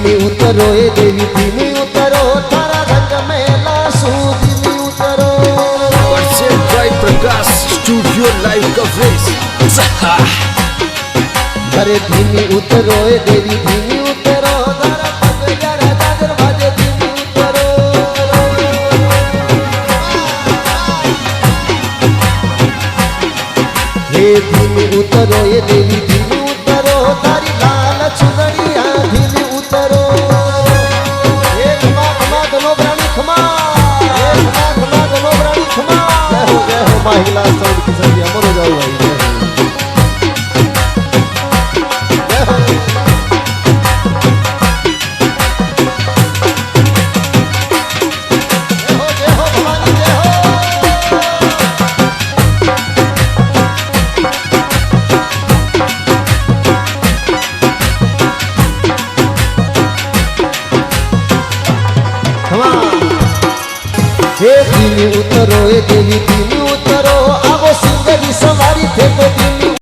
धीमी उतरो ए देवी धीमी उतरो तारा रंग मेला सू धीमी उतरो percent by Prakash studio live coverage. अरे धीमी उतरो ए देवी धीमी उतरो तारा पग जरा गाजर बाजे धीमी उतरो हे धीमी उतरो ए देवी धीमी उतरो तारी लाल चुनरिया धीमी उतरो हे खमा खमा दोनों प्राणी खमा हे खमा खमा दोनों प्राणी खमा जय हो महिला साउंड की संख्या मनो जाओ भाई हे धीमी उतरो ए देवी धीमी